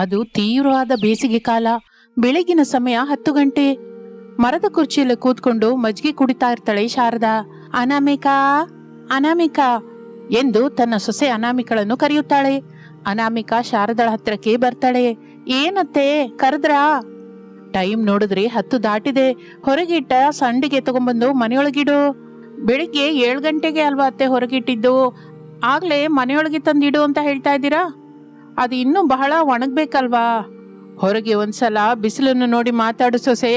ಅದು ತೀವ್ರವಾದ ಬೇಸಿಗೆ ಕಾಲ. ಬೆಳಗಿನ ಸಮಯ 10 ಗಂಟೆ. ಮರದ ಕುರ್ಚಿಯಲ್ಲಿ ಕೂತ್ಕೊಂಡು ಮಜ್ಜಿಗೆ ಕುಡಿತಾ ಇರ್ತಾಳೆ ಶಾರದಾ. ಅನಾಮಿಕಾ, ಅನಾಮಿಕಾ ಎಂದು ತನ್ನ ಸೊಸೆ ಅನಾಮಿಕಳನ್ನು ಕರೆಯುತ್ತಾಳೆ. ಅನಾಮಿಕಾ ಶಾರದಳ ಹತ್ರಕ್ಕೆ ಬರ್ತಾಳೆ. ಏನತ್ತೆ, ಕರೆದ್ರಾ? ಟೈಮ್ ನೋಡಿದ್ರೆ 10 ದಾಟಿದೆ. ಹೊರಗಿಟ್ಟ ಸಂಡಿಗೆ ತಗೊಂಡ್ಬಂದು ಮನೆಯೊಳಗಿಡು. ಬೆಳಿಗ್ಗೆ 7 ಗಂಟೆಗೆ ಅಲ್ವಾ ಅತ್ತೆ ಹೊರಗಿಟ್ಟಿದ್ದು? ಆಗ್ಲೇ ಮನೆಯೊಳಗೆ ತಂದಿಡು ಅಂತ ಹೇಳ್ತಾ ಇದ್ದೀರಾ? ಅದು ಇನ್ನೂ ಬಹಳ ಒಣಗ್ಬೇಕಲ್ವಾ? ಹೊರಗೆ ಒಂದ್ಸಲ ಬಿಸಿಲನ್ನು ನೋಡಿ ಮಾತಾಡು ಸೊಸೆ.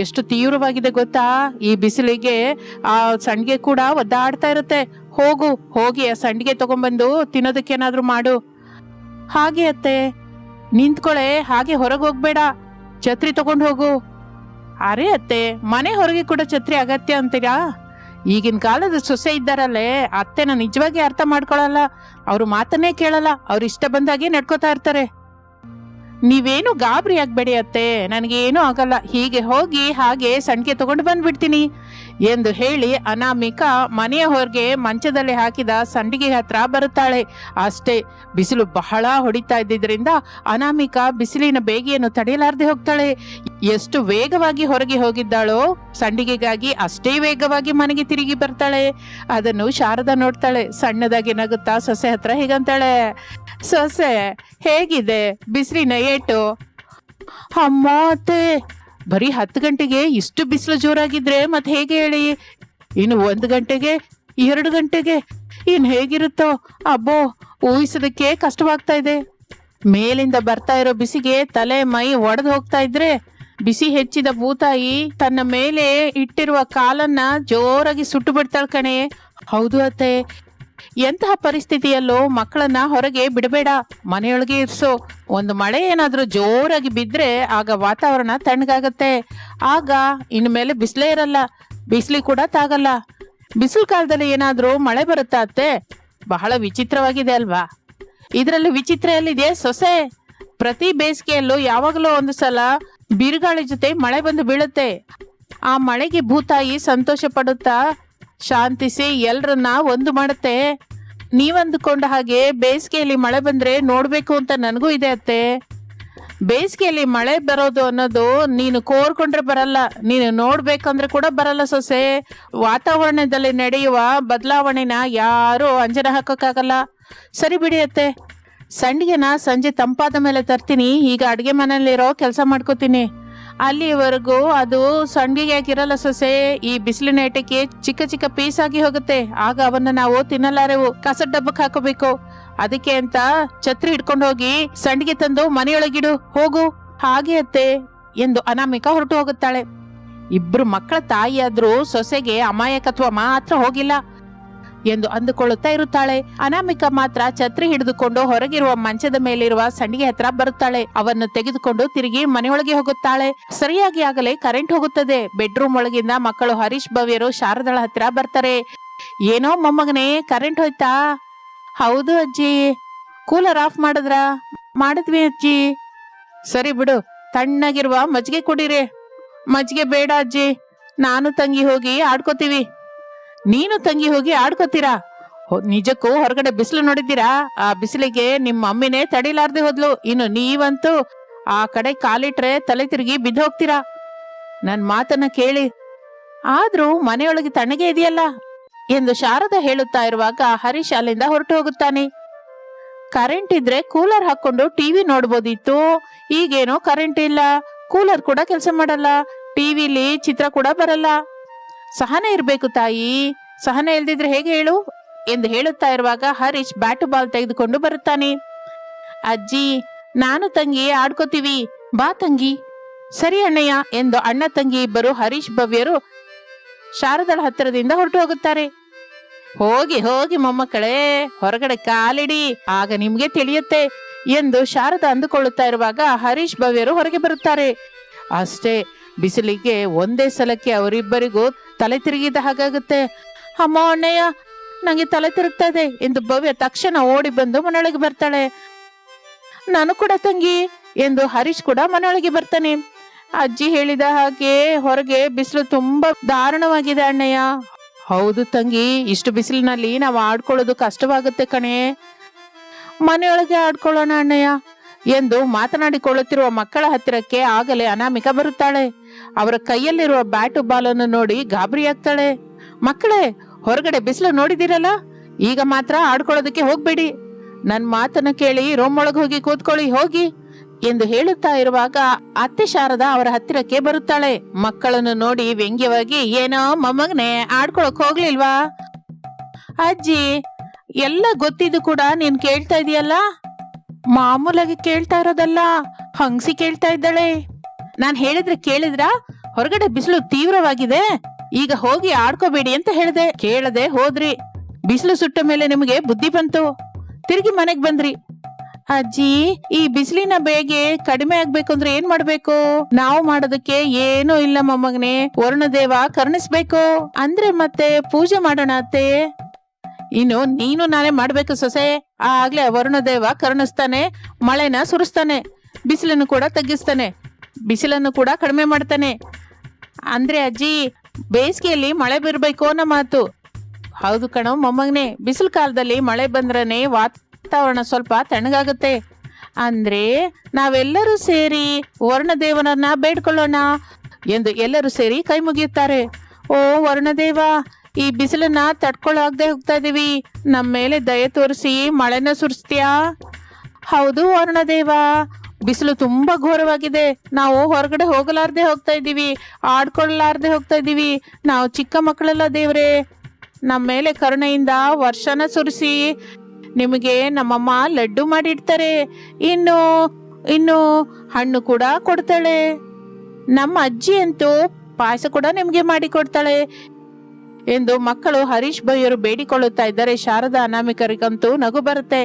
ಎಷ್ಟು ತೀವ್ರವಾಗಿದೆ ಗೊತ್ತಾ? ಈ ಬಿಸಿಲಿಗೆ ಆ ಸಂಡಿಗೆ ಕೂಡ ಒದ್ದಾಡ್ತಾ ಇರುತ್ತೆ. ಹೋಗು, ಹೋಗಿ ಆ ಸಂಡಿಗೆ ತಗೊಂಡ್ಬಂದು ತಿನ್ನೋದಕ್ಕೇನಾದ್ರೂ ಮಾಡು. ಹಾಗೆ ಅತ್ತೆ. ನಿಂತ್ಕೊಳೆ, ಹಾಗೆ ಹೊರಗೆ ಹೋಗ್ಬೇಡ. ಛತ್ರಿ ತಗೊಂಡು ಹೋಗು. ಅರೆ ಅತ್ತೆ, ಮನೆ ಹೊರಗೆ ಕೂಡ ಛತ್ರಿ ಅಗತ್ಯ ಅಂತೀರಾ? ಈಗಿನ ಕಾಲದ ಸೊಸೆ ಇದ್ದಾರಲ್ಲೇ, ಅತ್ತೆನ ನಿಜವಾಗಿ ಅರ್ಥ ಮಾಡ್ಕೊಳಲ್ಲ. ಅವ್ರು ಮಾತನ್ನೇ ಕೇಳಲ್ಲ. ಅವ್ರು ಇಷ್ಟ ಬಂದಾಗೆ ನಡ್ಕೋತಾ ಇರ್ತಾರೆ. ನೀವೇನು ಗಾಬರಿ ಆಗ್ಬೇಡಿ ಅತ್ತೆ, ನನಗೇನು ಆಗಲ್ಲ. ಹೀಗೆ ಹೋಗಿ ಹಾಗೆ ಸಂಡಿಗೆ ತಗೊಂಡು ಬಂದ್ಬಿಡ್ತೀನಿ ಎಂದು ಹೇಳಿ ಅನಾಮಿಕಾ ಮನೆಯ ಹೊರಗೆ ಮಂಚದಲ್ಲಿ ಹಾಕಿದ ಸಂಡಿಗೆ ಹತ್ರ ಬರುತ್ತಾಳೆ. ಅಷ್ಟೇ, ಬಿಸಿಲು ಬಹಳ ಹೊಡಿತಾ ಇದ್ದಿದ್ರಿಂದ ಅನಾಮಿಕಾ ಬಿಸಿಲಿನ ಬೇಗೆಯನ್ನು ತಡೆಯಲಾರದೆ ಹೋಗ್ತಾಳೆ. ಎಷ್ಟು ವೇಗವಾಗಿ ಹೊರಗೆ ಹೋಗಿದ್ದಾಳೋ ಸಂಡಿಗೆಗಾಗಿ ಅಷ್ಟೇ ವೇಗವಾಗಿ ಮನೆಗೆ ತಿರುಗಿ ಬರ್ತಾಳೆ. ಅದನ್ನು ಶಾರದಾ ನೋಡ್ತಾಳೆ. ಸಣ್ಣದಾಗಿ ನಗುತ್ತಾ ಸೊಸೆ ಹತ್ರ ಹೀಗಂತಾಳೆ, ಸೊಸೆ ಹೇಗಿದೆ ಬಿಸಿಲಿನ ಏಟು? ಅಮ್ಮ ಅತ್ತೆ, ಬರೀ 10 ಗಂಟೆಗೆ ಇಷ್ಟು ಬಿಸಿಲು ಜೋರಾಗಿದ್ರೆ ಮತ್ತೆ ಹೇಗೆ ಹೇಳಿ? ಇನ್ನು 1 ಗಂಟೆಗೆ, 2 ಗಂಟೆಗೆ ಇನ್ ಹೇಗಿರುತ್ತೋ ಅಬ್ಬೋ, ಊಹಿಸೋದಕ್ಕೆ ಕಷ್ಟವಾಗ್ತಾ ಇದೆ. ಮೇಲಿಂದ ಬರ್ತಾ ಇರೋ ಬಿಸಿಗೆ ತಲೆ ಮೈ ಒಡೆದು ಹೋಗ್ತಾ ಇದ್ರೆ, ಬಿಸಿ ಹೆಚ್ಚಿದ ಭೂತಾಯಿ ತನ್ನ ಮೇಲೆ ಇಟ್ಟಿರುವ ಕಾಲನ್ನ ಜೋರಾಗಿ ಸುಟ್ಟು ಬಿಡ್ತಾಳೆ ಕಣೆ. ಹೌದು ಅತ್ತೆ, ಎಂತಹ ಪರಿಸ್ಥಿತಿಯಲ್ಲೂ ಮಕ್ಕಳನ್ನ ಹೊರಗೆ ಬಿಡಬೇಡ, ಮನೆಯೊಳಗೆ ಇರ್ಸೋ. ಒಂದು ಮಳೆ ಏನಾದ್ರೂ ಜೋರಾಗಿ ಬಿದ್ರೆ ಆಗ ವಾತಾವರಣ ತಣ್ಣಗಾಗತ್ತೆ. ಆಗ ಇನ್ನು ಮೇಲೆ ಬಿಸಿಲೇ ಇರಲ್ಲ, ಬಿಸಿಲಿ ಕೂಡ ತಾಗಲ್ಲ. ಬಿಸಿಲು ಕಾಲದಲ್ಲಿ ಏನಾದ್ರೂ ಮಳೆ ಬರುತ್ತಾ ಅತ್ತೆ? ಬಹಳ ವಿಚಿತ್ರವಾಗಿದೆ ಅಲ್ವಾ? ಇದರಲ್ಲಿ ವಿಚಿತ್ರ ಎಲ್ಲಿದೆ ಸೊಸೆ? ಪ್ರತಿ ಬೇಸಿಗೆಯಲ್ಲೂ ಯಾವಾಗಲೂ ಒಂದು ಸಲ ಬಿರುಗಾಳಿ ಜೊತೆ ಮಳೆ ಬಂದು ಬೀಳುತ್ತೆ. ಆ ಮಳೆಗೆ ಭೂತಾಯಿ ಸಂತೋಷ ಪಡುತ್ತಾ ಶಾಂತಿಸಿ ಎಲ್ರನ್ನ ಒಂದು ಮಾಡುತ್ತೆ. ನೀವಂದುಕೊಂಡ ಹಾಗೆ ಬೇಸಿಗೆಯಲ್ಲಿ ಮಳೆ ಬಂದ್ರೆ ನೋಡ್ಬೇಕು ಅಂತ ನನಗೂ ಇದೆ ಅತ್ತೆ. ಬೇಸಿಗೆಯಲ್ಲಿ ಮಳೆ ಬರೋದು ಅನ್ನೋದು ನೀನು ಕೋರ್ಕೊಂಡ್ರೆ ಬರಲ್ಲ, ನೀನು ನೋಡ್ಬೇಕಂದ್ರೆ ಕೂಡ ಬರಲ್ಲ ಸೊಸೆ. ವಾತಾವರಣದಲ್ಲಿ ನಡೆಯುವ ಬದಲಾವಣೆನ ಯಾರು ಅಂಜನ ಹಾಕೋಕ್ಕಾಗಲ್ಲ. ಸರಿ ಬಿಡಿ ಅತ್ತೆ, ಸಂಡಿಗೆನ ಸಂಜೆ ತಂಪಾದ ಮೇಲೆ ತರ್ತೀನಿ. ಈಗ ಅಡುಗೆ ಮನೆಯಲ್ಲಿರೋ ಕೆಲಸ ಮಾಡ್ಕೋತೀನಿ. ಅಲ್ಲಿವರೆಗೂ ಅದು ಸಂಡಿಗೆ ಆಗಿರಲ್ಲ ಸೊಸೆ. ಈ ಬಿಸಿಲಿನ ಏಟಕ್ಕೆ ಚಿಕ್ಕ ಚಿಕ್ಕ ಪೀಸ್ ಆಗಿ ಹೋಗುತ್ತೆ. ಆಗ ಅವನ್ನ ನಾವು ತಿನ್ನಲಾರೆವು, ಕಸದ ಡಬ್ಬಕ್ಕೆ ಹಾಕೋಬೇಕು. ಅದಕ್ಕೆ ಅಂತ ಛತ್ರಿ ಹಿಡ್ಕೊಂಡು ಹೋಗಿ ಸಂಡಿಗೆ ತಂದು ಮನೆಯೊಳಗಿಡು, ಹೋಗು. ಹಾಗೆ ಅತ್ತೆ ಎಂದು ಅನಾಮಿಕಾ ಹೊರಟು ಹೋಗುತ್ತಾಳೆ. ಇಬ್ರು ಮಕ್ಕಳ ತಾಯಿಯಾದ್ರೂ ಸೊಸೆಗೆ ಅಮಾಯಕತ್ವ ಮಾತ್ರ ಹೋಗಿಲ್ಲ ಎಂದು ಅಂದುಕೊಳ್ಳುತ್ತಾ ಇರುತ್ತಾಳೆ. ಅನಾಮಿಕಾ ಮಾತ್ರ ಛತ್ರಿ ಹಿಡಿದುಕೊಂಡು ಹೊರಗಿರುವ ಮಂಚದ ಮೇಲಿರುವ ಸಂಡಿಗೆ ಹತ್ರ ಬರುತ್ತಾಳೆ. ಅವನ್ನು ತೆಗೆದುಕೊಂಡು ತಿರುಗಿ ಮನೆಯೊಳಗೆ ಹೋಗುತ್ತಾಳೆ. ಸರಿಯಾಗಿ ಆಗಲೇ ಕರೆಂಟ್ ಹೋಗುತ್ತದೆ. ಬೆಡ್ರೂಮ್ ಒಳಗಿಂದ ಮಕ್ಕಳು ಹರೀಶ್ ಭವ್ಯರು ಶಾರದಳ ಹತ್ರ ಬರ್ತಾರೆ. ಏನೋ ಮೊಮ್ಮಗನೇ, ಕರೆಂಟ್ ಹೋಯ್ತಾ? ಹೌದು ಅಜ್ಜಿ. ಕೂಲರ್ ಆಫ್ ಮಾಡಿದ್ರಾ? ಮಾಡಿದ್ವಿ ಅಜ್ಜಿ. ಸರಿ ಬಿಡು, ತಣ್ಣಗಿರುವ ಮಜ್ಜಿಗೆ ಕುಡೀರಿ. ಮಜ್ಜಿಗೆ ಬೇಡ ಅಜ್ಜಿ, ನಾನು ತಂಗಿ ಹೋಗಿ ಆಡ್ಕೋತೀವಿ. ನೀನು ತಂಗಿ ಹೋಗಿ ಆಡ್ಕೋತೀರಾ? ನಿಜಕ್ಕೂ ಹೊರಗಡೆ ಬಿಸಿಲು ನೋಡಿದ್ದೀರಾ? ಆ ಬಿಸಿಲಿಗೆ ನಿಮ್ಮ ಮಮ್ಮಿನೇ ತಡಿಲಾರ್ದೆ ಹೋದ್ಲು. ಇನ್ನು ನೀವಂತೂ ಆ ಕಡೆ ಕಾಲಿಟ್ರೆ ತಲೆ ತಿರುಗಿ ಬಿದ್ದು ಹೋಗ್ತೀರಾ. ನನ್ ಮಾತನ್ನ ಕೇಳಿ. ಆದ್ರೂ ಮನೆಯೊಳಗೆ ತಣ್ಣಗೆ ಇದೆಯಲ್ಲ ಎಂದು ಶಾರದಾ ಹೇಳುತ್ತಾ ಇರುವಾಗ ಹರೀಶ್ ಅಲ್ಲಿಂದ ಹೊರಟು ಹೋಗುತ್ತಾನೆ. ಕರೆಂಟ್ ಇದ್ರೆ ಕೂಲರ್ ಹಾಕೊಂಡು ಟಿವಿ ನೋಡ್ಬೋದಿತ್ತು. ಈಗೇನೋ ಕರೆಂಟ್ ಇಲ್ಲ, ಕೂಲರ್ ಕೂಡ ಕೆಲಸ ಮಾಡಲ್ಲ, ಟಿವಿಲಿ ಚಿತ್ರ ಕೂಡ ಬರಲ್ಲ. ಸಹನೆ ಇರ್ಬೇಕು ತಾಯಿ, ಸಹನೆ ಇಲ್ದಿದ್ರೆ ಹೇಗೆ ಹೇಳು ಎಂದು ಹೇಳುತ್ತಾ ಇರುವಾಗ ಹರೀಶ್ ಬ್ಯಾಟು ಬಾಲ್ ತೆಗೆದುಕೊಂಡು ಬರುತ್ತಾನೆ. ಅಜ್ಜಿ, ನಾನು ತಂಗಿ ಆಡ್ಕೋತೀವಿ, ಬಾ ತಂಗಿ. ಸರಿ ಅಣ್ಣಯ್ಯ ಎಂದು ಅಣ್ಣ ತಂಗಿ ಇಬ್ಬರು ಹರೀಶ್ ಭವ್ಯರು ಶಾರದಳ ಹತ್ತಿರದಿಂದ ಹೊರಟು ಹೋಗುತ್ತಾರೆ. ಹೋಗಿ ಹೋಗಿ ಮೊಮ್ಮಕ್ಕಳೇ, ಹೊರಗಡೆ ಕಾಲಿಡಿ, ಆಗ ನಿಮ್ಗೆ ತಿಳಿಯುತ್ತೆ ಎಂದು ಶಾರದಾ ಅಂದುಕೊಳ್ಳುತ್ತಾ ಇರುವಾಗ ಹರೀಶ್ ಭವ್ಯರು ಹೊರಗೆ ಬರುತ್ತಾರೆ. ಅಷ್ಟೇ, ಬಿಸಿಲಿಗೆ ಒಂದೇ ಸಲಕ್ಕೆ ಅವರಿಬ್ಬರಿಗೂ ತಲೆ ತಿರುಗಿದ ಹಾಗಾಗುತ್ತೆ. ಅಮ್ಮ ಅಣ್ಣಯ್ಯ, ನಂಗೆ ತಲೆ ತಿರುಗ್ತಾ ಇದೆ ಎಂದು ಭವ್ಯ ತಕ್ಷಣ ಓಡಿ ಬಂದು ಮನೆಯೊಳಗೆ ಬರ್ತಾಳೆ. ನಾನು ಕೂಡ ತಂಗಿ ಎಂದು ಹರೀಶ್ ಕೂಡ ಮನೆಯೊಳಗೆ ಬರ್ತಾನೆ. ಅಜ್ಜಿ ಹೇಳಿದ ಹಾಗೆ ಹೊರಗೆ ಬಿಸಿಲು ತುಂಬಾ ದಾರುಣವಾಗಿದೆ ಅಣ್ಣಯ್ಯ. ಹೌದು ತಂಗಿ, ಇಷ್ಟು ಬಿಸಿಲಿನಲ್ಲಿ ನಾವು ಆಡ್ಕೊಳ್ಳೋದು ಕಷ್ಟವಾಗುತ್ತೆ ಕಣೆ. ಮನೆಯೊಳಗೆ ಆಡ್ಕೊಳ್ಳೋಣ ಅಣ್ಣಯ್ಯ. ಎಂದು ಮಾತನಾಡಿಕೊಳ್ಳುತ್ತಿರುವ ಮಕ್ಕಳ ಹತ್ತಿರಕ್ಕೆ ಆಗಲೇ ಅನಾಮಿಕಾ ಬರುತ್ತಾಳೆ. ಅವರ ಕೈಯಲ್ಲಿರುವ ಬ್ಯಾಟು ಬಾಲನ್ನು ನೋಡಿ ಗಾಬರಿಯಾಗ್ತಾಳೆ. ಮಕ್ಕಳೇ, ಹೊರಗಡೆ ಬಿಸಿಲು ನೋಡಿದಿರಲ್ಲ, ಈಗ ಮಾತ್ರ ಆಡ್ಕೊಳ್ಳೋದಕ್ಕೆ ಹೋಗ್ಬೇಡಿ. ನನ್ ಮಾತನ್ನ ಕೇಳಿ ರೂಮ್ ಒಳಗೆ ಹೋಗಿ ಕೂತ್ಕೊಳ್ಳಿ, ಹೋಗಿ ಎಂದು ಹೇಳುತ್ತಾ ಇರುವಾಗ ಅತ್ತೆ ಶಾರದಾ ಅವರ ಹತ್ತಿರಕ್ಕೆ ಬರುತ್ತಾಳೆ. ಮಕ್ಕಳನ್ನು ನೋಡಿ ವ್ಯಂಗ್ಯವಾಗಿ, ಏನೋ ಮೊಮ್ಮಗನೆ ಆಡ್ಕೊಳಕ್ ಹೋಗ್ಲಿಲ್ವಾ? ಅಜ್ಜಿ, ಎಲ್ಲ ಗೊತ್ತಿದ್ದು ಕೂಡ ನೀನ್ ಕೇಳ್ತಾ ಇದೀಯಲ್ಲ? ಮಾಮೂಲಾಗಿ ಕೇಳ್ತಾ ಇರೋದಲ್ಲ, ಹಂಗ್ಸಿ ಕೇಳ್ತಾ ಇದ್ದಾಳೆ. ನಾನ್ ಹೇಳಿದ್ರೆ ಕೇಳಿದ್ರ? ಹೊರಗಡೆ ಬಿಸಿಲು ತೀವ್ರವಾಗಿದೆ, ಈಗ ಹೋಗಿ ಆಡ್ಕೋಬೇಡಿ ಅಂತ ಹೇಳ್ದೆ. ಕೇಳದೆ ಹೋದ್ರಿ. ಬಿಸಿಲು ಸುಟ್ಟ ಮೇಲೆ ನಿಮಗೆ ಬುದ್ಧಿ ಬಂತು, ತಿರುಗಿ ಮನೆಗ್ ಬಂದ್ರಿ. ಅಜ್ಜಿ, ಈ ಬಿಸಿಲಿನ ಬೇಗೆ ಕಡಿಮೆ ಆಗ್ಬೇಕು ಅಂದ್ರೆ ಏನ್ ಮಾಡ್ಬೇಕು? ನಾವು ಮಾಡೋದಕ್ಕೆ ಏನೂ ಇಲ್ಲ ಮೊಮ್ಮಗನೆ. ವರುಣದೇವ ಕರುಣಿಸ್ಬೇಕು ಅಂದ್ರೆ ಮತ್ತೆ ಪೂಜೆ ಮಾಡೋಣ ಅತ್ತೆ. ಇನ್ನು ನೀನು ನಾನೇ ಮಾಡ್ಬೇಕು ಸೊಸೆ. ಆಗ್ಲೇ ವರುಣದೇವ ಕರುಣಿಸ್ತಾನೆ, ಮಳೆನ ಸುರಿಸ್ತಾನೆ, ಬಿಸಿಲನ್ನು ಕೂಡ ತಗ್ಗಿಸ್ತಾನೆ, ಬಿಸಿಲನ್ನು ಕೂಡ ಕಡಿಮೆ ಮಾಡ್ತಾನೆ. ಅಂದ್ರೆ ಅಜ್ಜಿ, ಬೇಸಿಗೆಯಲ್ಲಿ ಮಳೆ ಬೀರ್ಬೇಕು ಅನ್ನೋ ಮಾತು. ಹೌದು ಕಣೋ ಮೊಮ್ಮಗನೆ, ಬಿಸಿಲು ಕಾಲದಲ್ಲಿ ಮಳೆ ಬಂದ್ರನೆ ವಾತಾವರಣ ಸ್ವಲ್ಪ ತಣ್ಣಗಾಗುತ್ತೆ. ಅಂದ್ರೆ ನಾವೆಲ್ಲರೂ ಸೇರಿ ವರುಣದೇವನನ್ನ ಬೇಡ್ಕೊಳ್ಳೋಣ ಎಂದು ಎಲ್ಲರೂ ಸೇರಿ ಕೈ ಮುಗಿಯುತ್ತಾರೆ. ಓ ವರುಣದೇವ, ಈ ಬಿಸಿಲನ್ನ ತಡ್ಕೊಳ್ಳಾಗದೆ ಹೋಗ್ತಾ ಇದೀವಿ, ನಮ್ಮ ಮೇಲೆ ದಯೆ ತೋರಿಸಿ ಮಳೆನ ಸುರಿಸ್ತೀಯಾ? ಹೌದು ವರುಣದೇವ, ಬಿಸಿಲು ತುಂಬಾ ಘೋರವಾಗಿದೆ. ನಾವು ಹೊರಗಡೆ ಹೋಗಲಾರ್ದೆ ಹೋಗ್ತಾ ಇದ್ದೀವಿ, ಆಡ್ಕೊಳ್ಳಾರ್ದೆ ಹೋಗ್ತಾ ಇದ್ದೀವಿ. ನಾವು ಚಿಕ್ಕ ಮಕ್ಕಳೆಲ್ಲ ದೇವ್ರೆ, ನಮ್ಮ ಮೇಲೆ ಕರುಣೆಯಿಂದ ವರ್ಷನ ಸುರಿಸಿ. ನಿಮಗೆ ನಮ್ಮಮ್ಮ ಲಡ್ಡು ಮಾಡಿಡ್ತಾರೆ, ಇನ್ನು ಇನ್ನು ಹಣ್ಣು ಕೂಡ ಕೊಡ್ತಾಳೆ. ನಮ್ಮ ಅಜ್ಜಿ ಅಂತೂ ಪಾಯಸ ಕೂಡ ನಿಮ್ಗೆ ಮಾಡಿ ಕೊಡ್ತಾಳೆ ಎಂದು ಮಕ್ಕಳು ಹರೀಶ್ ಭೈಯರು ಬೇಡಿಕೊಳ್ಳುತ್ತಾ ಇದ್ದಾರೆ. ಶಾರದಾ ಅನಾಮಿಕರಿಗಂತೂ ನಗು ಬರುತ್ತೆ.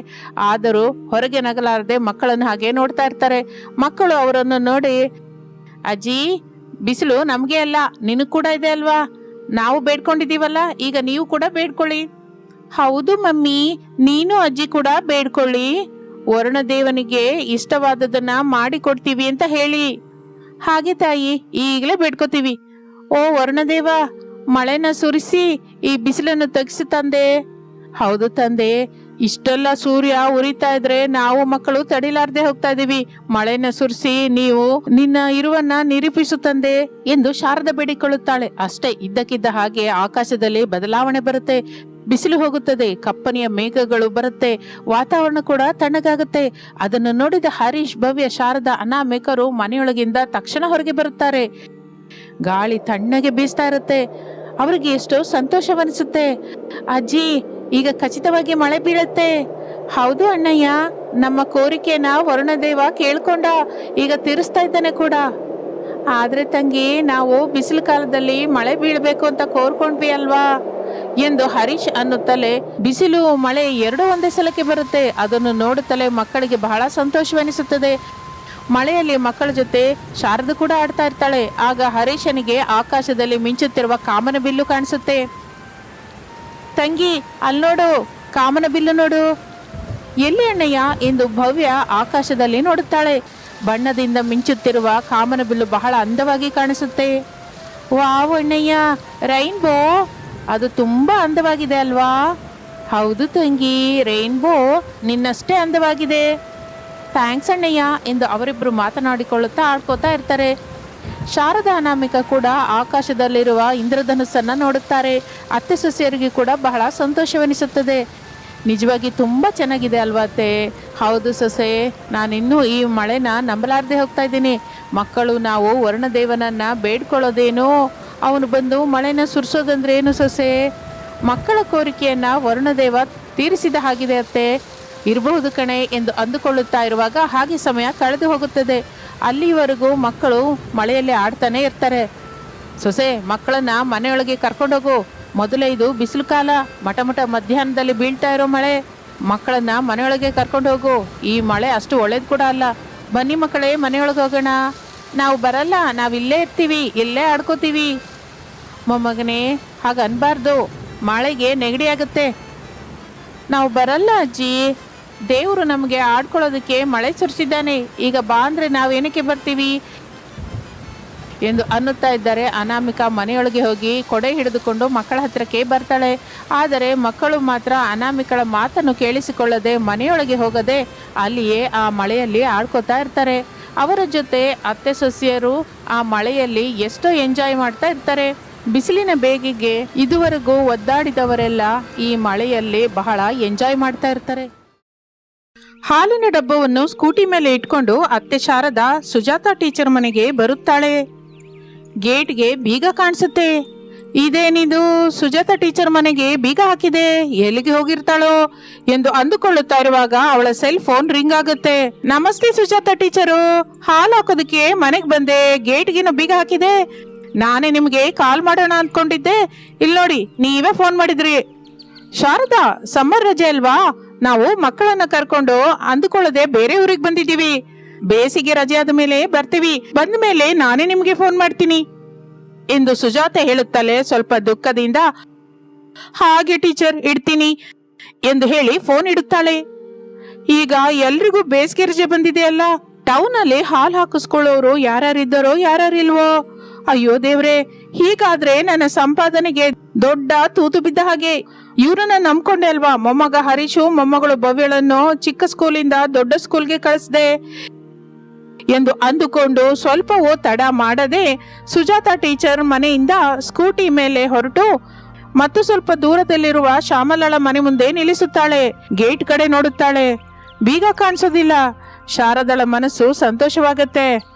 ಆದರೂ ಹೊರಗೆ ನಗಲಾರದೆ ಮಕ್ಕಳನ್ನು ಹಾಗೆ ನೋಡ್ತಾ ಇರ್ತಾರೆ. ಮಕ್ಕಳು ಅವರನ್ನು ನೋಡಿ, ಅಜ್ಜಿ, ಬಿಸಿಲು ನಮ್ಗೆ ಅಲ್ಲ, ನಿನಗ್ ಕೂಡ ಇದೆ ಅಲ್ವಾ? ನಾವು ಬೇಡ್ಕೊಂಡಿದೀವಲ್ಲ, ಈಗ ನೀವು ಕೂಡ ಬೇಡ್ಕೊಳ್ಳಿ. ಹೌದು ಮಮ್ಮಿ, ನೀನು ಅಜ್ಜಿ ಕೂಡ ಬೇಡ್ಕೊಳ್ಳಿ. ವರುಣ ದೇವನಿಗೆ ಇಷ್ಟವಾದದನ್ನ ಮಾಡಿ ಕೊಡ್ತೀವಿ ಅಂತ ಹೇಳಿ. ಹಾಗೆ ತಾಯಿ, ಈಗಲೇ ಬೇಡ್ಕೋತೀವಿ. ಓ ವರುಣದೇವ, ಮಳೆನ ಸುರಿಸಿ ಈ ಬಿಸಿಲನ್ನು ತಗ್ಸಿ ತಂದೆ. ಹೌದು ತಂದೆ, ಇಷ್ಟೆಲ್ಲ ಸೂರ್ಯ ಉರಿತಾ ಇದ್ರೆ ನಾವು ಮಕ್ಕಳು ತಡಿಲಾರ್ದೆ ಹೋಗ್ತಾ ಇದೀವಿ. ಮಳೆನ ಸುರಿಸಿ ನೀವು ನಿನ್ನ ಇರುವನ್ನ ನಿರೂಪಿಸು ತಂದೆ ಎಂದು ಶಾರದಾ ಬೇಡಿಕೊಳ್ಳುತ್ತಾಳೆ. ಅಷ್ಟೇ, ಇದ್ದಕ್ಕಿದ್ದ ಹಾಗೆ ಆಕಾಶದಲ್ಲಿ ಬದಲಾವಣೆ ಬರುತ್ತೆ. ಬಿಸಿಲು ಹೋಗುತ್ತದೆ, ಕಪ್ಪನೆಯ ಮೇಘಗಳು ಬರುತ್ತೆ, ವಾತಾವರಣ ಕೂಡ ತಣ್ಣಗಾಗುತ್ತೆ. ಅದನ್ನು ನೋಡಿದ ಹರೀಶ್, ಭವ್ಯ, ಶಾರದಾ, ಅನಾಮಿಕರು ಮನೆಯೊಳಗಿಂದ ತಕ್ಷಣ ಹೊರಗೆ ಬರುತ್ತಾರೆ. ಗಾಳಿ ತಣ್ಣಗೆ ಬೀಸ್ತಾ ಇರುತ್ತೆ. ಅವರಿಗೆ ಎಷ್ಟೋ ಸಂತೋಷವನಿಸುತ್ತೆ. ಅಜ್ಜಿ, ಈಗ ಖಚಿತವಾಗಿ ಮಳೆ ಬೀಳುತ್ತೆ. ಹೌದು ಅಣ್ಣಯ್ಯ, ನಮ್ಮ ಕೋರಿಕೆನ ವರುಣದೇವ ಕೇಳ್ಕೊಂಡ, ಈಗ ತೀರಿಸ್ತಾ ಇದ್ದಾನೆ ಕೂಡ. ಆದ್ರೆ ತಂಗಿ, ನಾವು ಬಿಸಿಲು ಕಾಲದಲ್ಲಿ ಮಳೆ ಬೀಳ್ಬೇಕು ಅಂತ ಕೋರ್ಕೊಂಡ್ವಿ ಅಲ್ವಾ ಎಂದು ಹರೀಶ್ ಅನ್ನುತ್ತಲೇ, ಬಿಸಿಲು ಮಳೆ ಎರಡೂ ಒಂದೇ ಸಲಕ್ಕೆ ಬರುತ್ತೆ. ಅದನ್ನು ನೋಡುತ್ತಲೇ ಮಕ್ಕಳಿಗೆ ಬಹಳ ಸಂತೋಷವೆನಿಸುತ್ತದೆ. ಮಳೆಯಲ್ಲಿ ಮಕ್ಕಳ ಜೊತೆ ಶಾರದಾ ಕೂಡ ಆಡ್ತಾ ಇರ್ತಾಳೆ. ಆಗ ಹರೀಶನಿಗೆ ಆಕಾಶದಲ್ಲಿ ಮಿಂಚುತ್ತಿರುವ ಕಾಮನ ಬಿಲ್ಲು ಕಾಣಿಸುತ್ತೆ. ತಂಗಿ, ಅಲ್ಲಿ ನೋಡು, ಕಾಮನ ಬಿಲ್ಲು ನೋಡು. ಎಲ್ಲಿ ಅಣ್ಣಯ್ಯ ಎಂದು ಭವ್ಯ ಆಕಾಶದಲ್ಲಿ ನೋಡುತ್ತಾಳೆ. ಬಣ್ಣದಿಂದ ಮಿಂಚುತ್ತಿರುವ ಕಾಮನ ಬಿಲ್ಲು ಬಹಳ ಅಂದವಾಗಿ ಕಾಣಿಸುತ್ತೆ. ವಾವ್ ಅಣ್ಣಯ್ಯ, ರೈನ್ಬೋ, ಅದು ತುಂಬಾ ಅಂದವಾಗಿದೆ ಅಲ್ವಾ? ಹೌದು ತಂಗಿ, ರೈನ್ಬೋ ನಿನ್ನಷ್ಟೇ ಅಂದವಾಗಿದೆ. ಥ್ಯಾಂಕ್ಸ್ ಅಣ್ಣಯ್ಯ ಎಂದು ಅವರಿಬ್ಬರು ಮಾತನಾಡಿಕೊಳ್ಳುತ್ತಾ ಆಡ್ಕೋತಾ ಇರ್ತಾರೆ. ಶಾರದಾ ಅನಾಮಿಕ ಕೂಡ ಆಕಾಶದಲ್ಲಿರುವ ಇಂದ್ರಧನುಸ್ಸನ್ನ ನೋಡುತ್ತಾರೆ. ಅತ್ತೆ ಸೊಸೆಯರಿಗೆ ಕೂಡ ಬಹಳ ಸಂತೋಷವೆನಿಸುತ್ತದೆ. ನಿಜವಾಗಿ ತುಂಬ ಚೆನ್ನಾಗಿದೆ ಅಲ್ವಾ ಅತ್ತೆ? ಹೌದು ಸೊಸೆ, ನಾನಿನ್ನೂ ಈ ಮಳೆನ ನಂಬಲಾರ್ದೆ ಹೋಗ್ತಾ ಇದ್ದೀನಿ. ಮಕ್ಕಳು ನಾವು ವರುಣದೇವನನ್ನ ಬೇಡ್ಕೊಳ್ಳೋದೇನು, ಅವನು ಬಂದು ಮಳೆನ ಸುರಿಸೋದಂದ್ರೆ ಏನು ಸೊಸೆ? ಮಕ್ಕಳ ಕೋರಿಕೆಯನ್ನ ವರುಣದೇವ ತೀರಿಸಿದ ಹಾಗಿದೆ ಅತ್ತೆ. ಇರಬಹುದು ಕಣೆ ಎಂದು ಅಂದುಕೊಳ್ಳುತ್ತಾ ಇರುವಾಗ ಹಾಗೆ ಸಮಯ ಕಳೆದು ಹೋಗುತ್ತದೆ. ಅಲ್ಲಿವರೆಗೂ ಮಕ್ಕಳು ಮಳೆಯಲ್ಲಿ ಆಡ್ತಾನೆ ಇರ್ತಾರೆ. ಸೊಸೆ, ಮಕ್ಕಳನ್ನ ಮನೆಯೊಳಗೆ ಕರ್ಕೊಂಡೋಗು. ಮೊದಲೇ ಇದು ಬಿಸಿಲು ಕಾಲ, ಮಠ ಮಧ್ಯಾಹ್ನದಲ್ಲಿ ಬೀಳ್ತಾ ಇರೋ ಮಳೆ. ಮಕ್ಕಳನ್ನ ಮನೆಯೊಳಗೆ ಕರ್ಕೊಂಡು ಹೋಗು. ಈ ಮಳೆ ಅಷ್ಟು ಒಳ್ಳೇದು ಕೂಡ ಅಲ್ಲ. ಬನ್ನಿ ಮಕ್ಕಳೇ, ಮನೆಯೊಳಗೆ ಹೋಗೋಣ. ನಾವು ಬರಲ್ಲ, ನಾವಿಲ್ಲೇ ಇರ್ತೀವಿ, ಇಲ್ಲೇ ಆಡ್ಕೋತೀವಿ. ಮೊಮ್ಮಗನೇ, ಹಾಗೆ ಅನ್ಬಾರ್ದು, ಮಳೆಗೆ ನೆಗಡಿ ಆಗುತ್ತೆ. ನಾವು ಬರಲ್ಲ ಅಜ್ಜಿ, ದೇವರು ನಮಗೆ ಆಡ್ಕೊಳ್ಳೋದಕ್ಕೆ ಮಳೆ ಸುರಿಸಿದ್ದಾನೆ. ಈಗ ಬಾ ಅಂದ್ರೆ ನಾವೇನಕ್ಕೆ ಬರ್ತೀವಿ ಎಂದು ಅನ್ನುತ್ತಾ ಇದ್ದರೆ ಅನಾಮಿಕಾ ಮನೆಯೊಳಗೆ ಹೋಗಿ ಕೊಡೆ ಹಿಡಿದುಕೊಂಡು ಮಕ್ಕಳ ಹತ್ರಕ್ಕೆ ಬರ್ತಾಳೆ. ಆದರೆ ಮಕ್ಕಳು ಮಾತ್ರ ಅನಾಮಿಕಳ ಮಾತನ್ನು ಕೇಳಿಸಿಕೊಳ್ಳದೆ ಮನೆಯೊಳಗೆ ಹೋಗದೆ ಅಲ್ಲಿಯೇ ಆ ಮಳೆಯಲ್ಲಿ ಆಡ್ಕೋತಾ ಇರ್ತಾರೆ. ಅವರ ಜೊತೆ ಅತ್ತೆ ಸೊಸೆಯರು ಆ ಮಳೆಯಲ್ಲಿ ಎಷ್ಟೋ ಎಂಜಾಯ್ ಮಾಡ್ತಾ ಇರ್ತಾರೆ. ಬಿಸಿಲಿನ ಬೇಗೆಗೆ ಇದುವರೆಗೂ ಒದ್ದಾಡಿದವರೆಲ್ಲ ಈ ಮಳೆಯಲ್ಲಿ ಬಹಳ ಎಂಜಾಯ್ ಮಾಡ್ತಾ ಇರ್ತಾರೆ. ಹಾಲಿನ ಡಬ್ಬವನ್ನು ಸ್ಕೂಟಿ ಮೇಲೆ ಇಟ್ಕೊಂಡು ಅತ್ತೆ ಶಾರದಾ ಸುಜಾತಾ ಟೀಚರ್ ಮನೆಗೆ ಬರುತ್ತಾಳೆ. ಗೇಟ್ಗೆ ಬೀಗ ಕಾಣಿಸುತ್ತೆ. ಇದೇನಿದು, ಸುಜಾತಾ ಟೀಚರ್ ಮನೆಗೆ ಬೀಗ ಹಾಕಿದೆ, ಎಲ್ಲಿಗೆ ಹೋಗಿರ್ತಾಳೋ ಎಂದು ಅಂದುಕೊಳ್ಳುತ್ತಾ ಇರುವಾಗ ಅವಳ ಸೆಲ್ ಫೋನ್ ರಿಂಗ್ ಆಗುತ್ತೆ. ನಮಸ್ತೆ ಸುಜಾತಾ ಟೀಚರು, ಹಾಲು ಹಾಕೋದಕ್ಕೆ ಮನೆಗೆ ಬಂದೆ, ಗೇಟ್ಗೇನು ಬೀಗ ಹಾಕಿದೆ. ನಾನೇ ನಿಮ್ಗೆ ಕಾಲ್ ಮಾಡೋಣ ಅಂದ್ಕೊಂಡಿದ್ದೆ, ಇಲ್ಲಿ ನೋಡಿ ನೀವೇ ಫೋನ್ ಮಾಡಿದ್ರಿ. ಶಾರದಾ, ಸಮ್ಮರ್ ರಜೆ ಅಲ್ವಾ, ನಾವು ಮಕ್ಕಳನ್ನ ಕರ್ಕೊಂಡು ಅಂದುಕೊಳ್ಳದೆ ಬೇರೆ ಊರಿಗೆ ಬಂದಿದ್ದೀವಿ. ಬೇಸಿಗೆ ರಜೆ ಆದ ಮೇಲೆ ಬರ್ತೀವಿ, ಬಂದ ಮೇಲೆ ನಾನೇ ನಿಮ್ಗೆ ಫೋನ್ ಮಾಡ್ತೀನಿ ಎಂದು ಸುಜಾತೆ ಹೇಳುತ್ತಲೇ ಸ್ವಲ್ಪ ದುಃಖದಿಂದ ಹಾಗೆ ಟೀಚರ್ ಇಡ್ತೀನಿ ಎಂದು ಹೇಳಿ ಫೋನ್ ಇಡುತ್ತಾಳೆ. ಈಗ ಎಲ್ರಿಗೂ ಬೇಸಿಗೆ ರಜೆ ಬಂದಿದೆ ಅಲ್ಲ, ಟೌನ್ ಅಲ್ಲಿ ಹಾಲು ಹಾಕಿಸ್ಕೊಳ್ಳೋರು ಯಾರ್ಯಾರಿದ್ದಾರೋ ಯಾರ್ಯಾರಿಲ್ವೋ. ಅಯ್ಯೋ ದೇವ್ರೆ, ಹೀಗಾದ್ರೆ ನನ್ನ ಸಂಪಾದನೆಗೆ ದೊಡ್ಡ ತೂತು ಬಿದ್ದ ಹಾಗೆ. ಇವ್ರನ್ನ ನಂಬ್ಕೊಂಡೆ ಅಲ್ವಾ ಮೊಮ್ಮಗ ಹರೀಶು ಮೊಮ್ಮಗಳು ಭವ್ಯಳನ್ನು ಚಿಕ್ಕ ಸ್ಕೂಲಿಂದ ದೊಡ್ಡ ಸ್ಕೂಲ್ಗೆ ಕಳಿಸ್ದೆ ಎಂದು ಅಂದುಕೊಂಡು ಸ್ವಲ್ಪವೂ ತಡ ಮಾಡದೆ ಸುಜಾತಾ ಟೀಚರ್ ಮನೆಯಿಂದ ಸ್ಕೂಟಿ ಮೇಲೆ ಹೊರಟು ಮತ್ತು ಸ್ವಲ್ಪ ದೂರದಲ್ಲಿರುವ ಶ್ಯಾಮಲಳ ಮನೆ ಮುಂದೆ ನಿಲ್ಲಿಸುತ್ತಾಳೆ. ಗೇಟ್ ಕಡೆ ನೋಡುತ್ತಾಳೆ, ಬೀಗ ಕಾಣಿಸೋದಿಲ್ಲ. ಶಾರದಳ ಮನಸ್ಸು ಸಂತೋಷವಾಗತ್ತೆ.